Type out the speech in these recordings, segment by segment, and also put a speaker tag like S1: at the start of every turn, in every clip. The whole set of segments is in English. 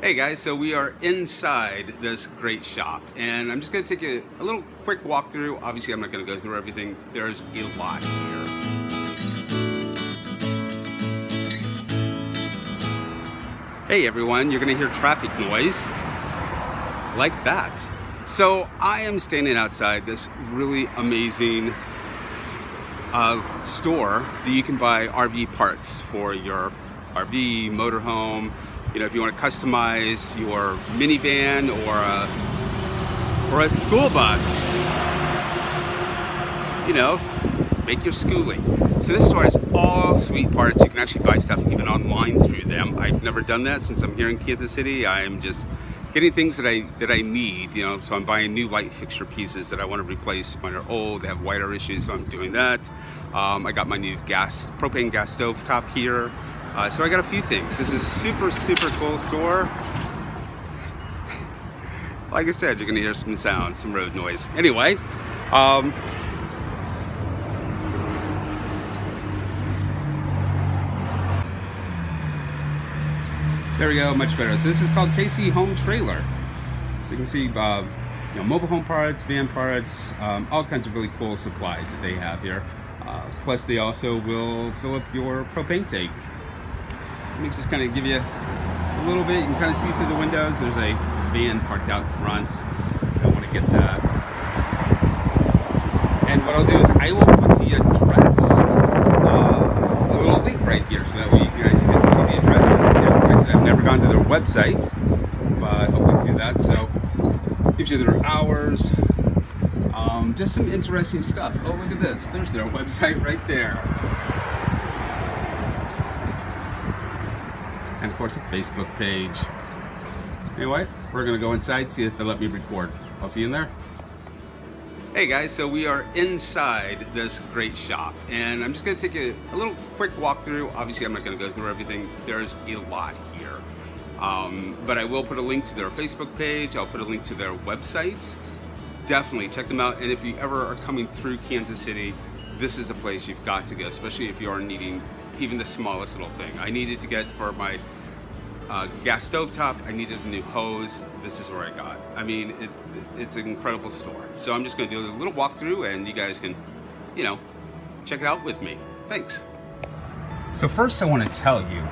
S1: Hey guys, so we are inside this great shop and I'm just going to take a little quick walkthrough. Obviously I'm not going to go through everything. There's a lot here. Hey everyone, you're going to hear traffic noise like that. So I am standing outside this really amazing store that you can buy RV parts for your RV, motorhome. You know, if you want to customize your minivan or a school bus, you know, make your schooling. So this store has all sweet parts. You can actually buy stuff even online through them. I've never done that since I'm here in Kansas City. I'm just getting things that I need, you know, so I'm buying new light fixture pieces that I want to replace when they're old. They have wider issues, so I'm doing that. I got my new propane gas stove top here. So I got a few things. This is a super cool store. Like I said, you're gonna hear some sounds, some road noise. Anyway, there we go, much better. So this is called KC Home Trailer. So you can see, mobile home parts, van parts, all kinds of really cool supplies that they have here. Plus, they also will fill up your propane tank. Let me just kind of give you a little bit. You can kind of see through the windows. There's a van parked out front. I want to get that. And what I'll do is I will put the address, a little link right here, so that way you guys can see the address. And like I said, I've never gone to their website, but hopefully I can do that. So it gives you their hours, just some interesting stuff. Oh, look at this. There's their website right there. And of course a Facebook page. Anyway, we're gonna go inside, see if they let me record. I'll see you in there. Hey guys, so we are inside this great shop and I'm just gonna take a little quick walkthrough. Obviously I'm not gonna go through everything. There's a lot here. But I will put a link to their Facebook page. I'll put a link to their website. Definitely check them out. And if you ever are coming through Kansas City, this is a place you've got to go, especially if you are needing even the smallest little thing. I needed to get for my gas stove top, I needed a new hose. This is where I got. I mean, it's an incredible store. So I'm just gonna do a little walkthrough and you guys can, you know, check it out with me. Thanks. So first I wanna tell you,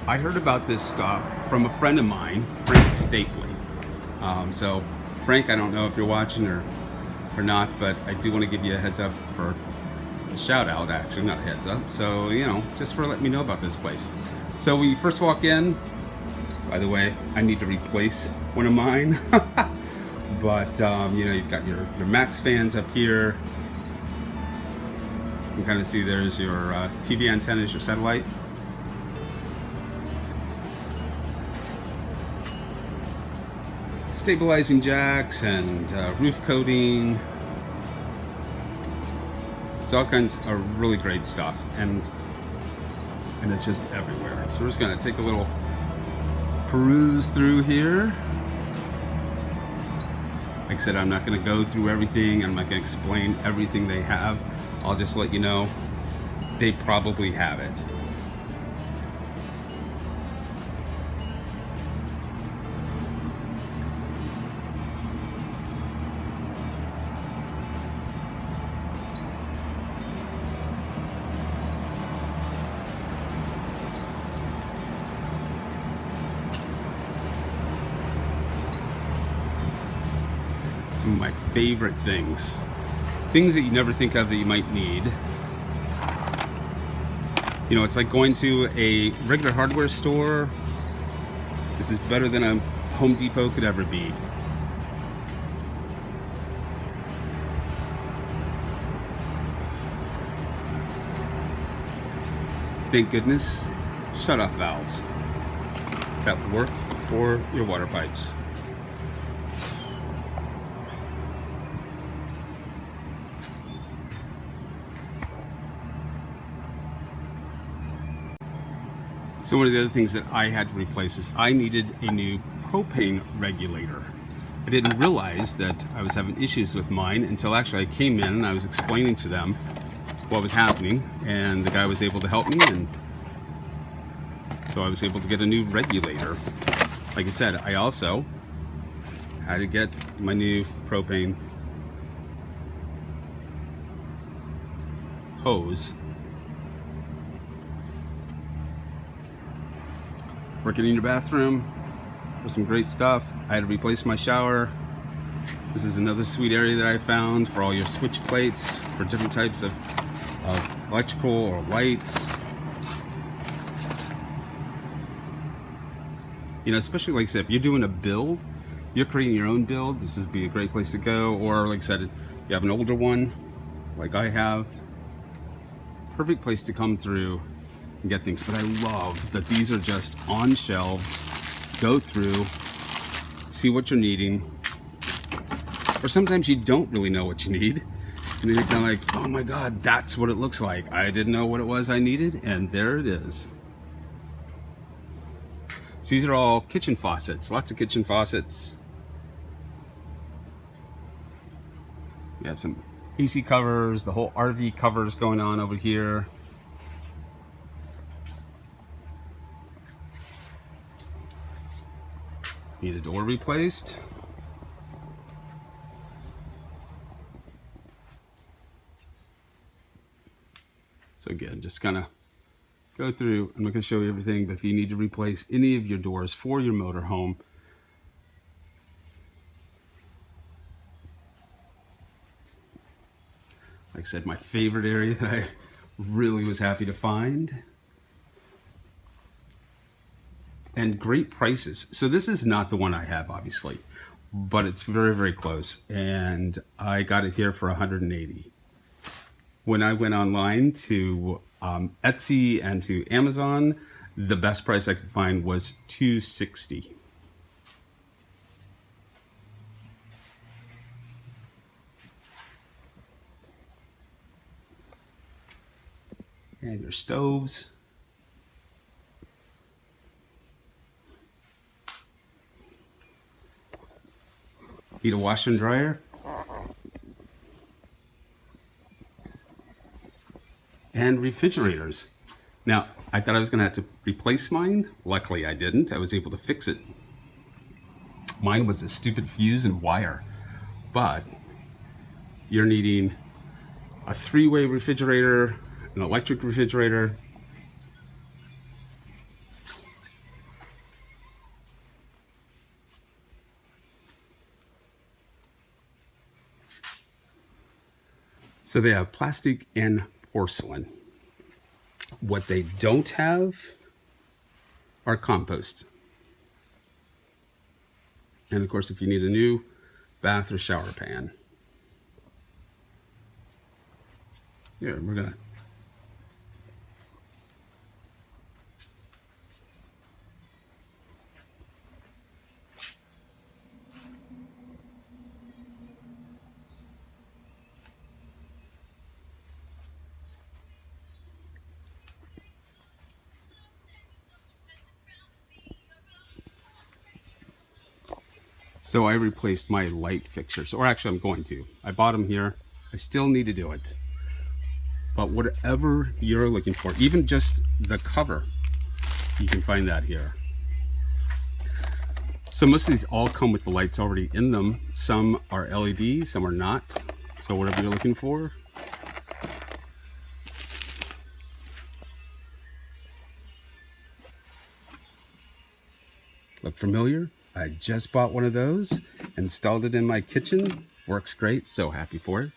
S1: I heard about this stop from a friend of mine, Frank Stapley. So Frank, I don't know if you're watching or not, but I do wanna give you a heads up for a shout out, actually, not a heads up. So, you know, just for letting me know about this place. So when you first walk in, by the way, I need to replace one of mine. But, you know, you've got your Max fans up here. You can kind of see there's your TV antennas, your satellite. Stabilizing jacks and roof coating. So all kinds of really great stuff. And it's just everywhere. So we're just gonna take a little peruse through here. Like I said, I'm not gonna go through everything. I'm not gonna explain everything they have. I'll just let you know they probably have it. Some of my favorite things that you never think of that you might need. You know, it's like going to a regular hardware store. This is better than a Home Depot could ever be. Thank goodness, shut-off valves that work for your water pipes. So one of the other things that I had to replace is I needed a new propane regulator. I didn't realize that I was having issues with mine until actually I came in and I was explaining to them what was happening, and the guy was able to help me, and so I was able to get a new regulator. like I said, I also had to get my new propane hose. Working in your bathroom for some great stuff. I had to replace my shower. This is another sweet area that I found for all your switch plates for different types of electrical or lights. You know, especially like I said, if you're doing a build, you're creating your own build, this would be a great place to go. Or like I said, you have an older one, like I have, perfect place to come through and get things. But I love that these are just on shelves. Go through, see what you're needing. Or sometimes you don't really know what you need. And then you're kind of like, oh my God, that's what it looks like. I didn't know what it was I needed, and there it is. So these are all kitchen faucets, lots of kitchen faucets. We have some AC covers, the whole RV covers going on over here. Need a door replaced. So again, just kind of go through. I'm not going to show you everything, but if you need to replace any of your doors for your motorhome, like I said, my favorite area that I really was happy to find. And great prices. So this is not the one I have, obviously, but it's very, very close. And I got it here for $180. When I went online to Etsy and to Amazon, the best price I could find was $260. And your stoves. Need a washer and dryer. And refrigerators. Now, I thought I was going to have to replace mine. Luckily, I didn't. I was able to fix it. Mine was a stupid fuse and wire. But you're needing a 3-way refrigerator, an electric refrigerator, so they have plastic and porcelain. What they don't have are compost. And of course, if you need a new bath or shower pan. Here, we're gonna So I replaced my light fixtures, or actually I'm going to. I bought them here. I still need to do it. But whatever you're looking for, even just the cover, you can find that here. So most of these all come with the lights already in them. Some are LED, some are not. So whatever you're looking for. Look familiar? I just bought one of those, installed it in my kitchen. Works great, so happy for it.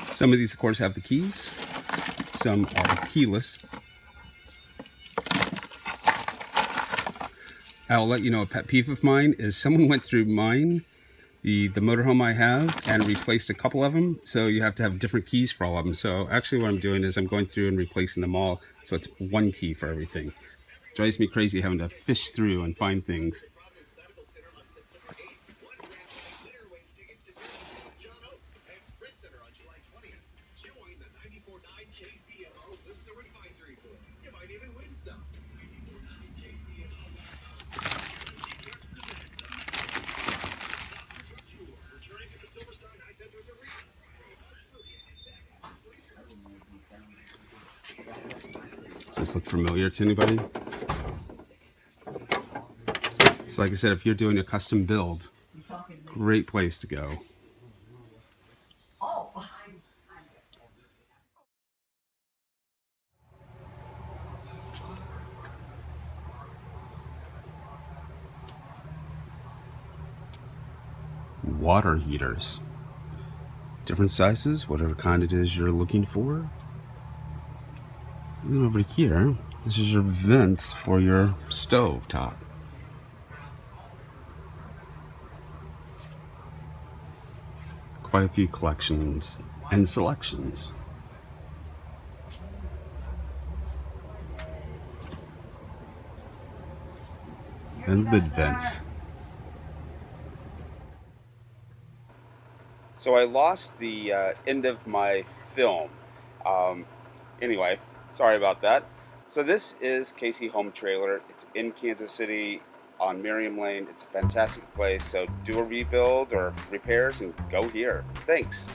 S1: Some of these, of course, have the keys. Some are keyless. I'll let you know a pet peeve of mine is someone went through mine, the motorhome I have, and replaced a couple of them. So you have to have different keys for all of them. So actually what I'm doing is I'm going through and replacing them all. So it's one key for everything. Drives me crazy having to fish through and find things. this look familiar to anybody? So like I said, if you're doing a custom build, great place to go. Water heaters. Different sizes, whatever kind it is you're looking for. And over here, this is your vents for your stove top. Quite a few collections and selections. And lid vents. So I lost the end of my film. Anyway, sorry about that. So this is KC Home Trailer. It's in Kansas City on Miriam Lane. It's a fantastic place. So do a rebuild or repairs and go here. Thanks.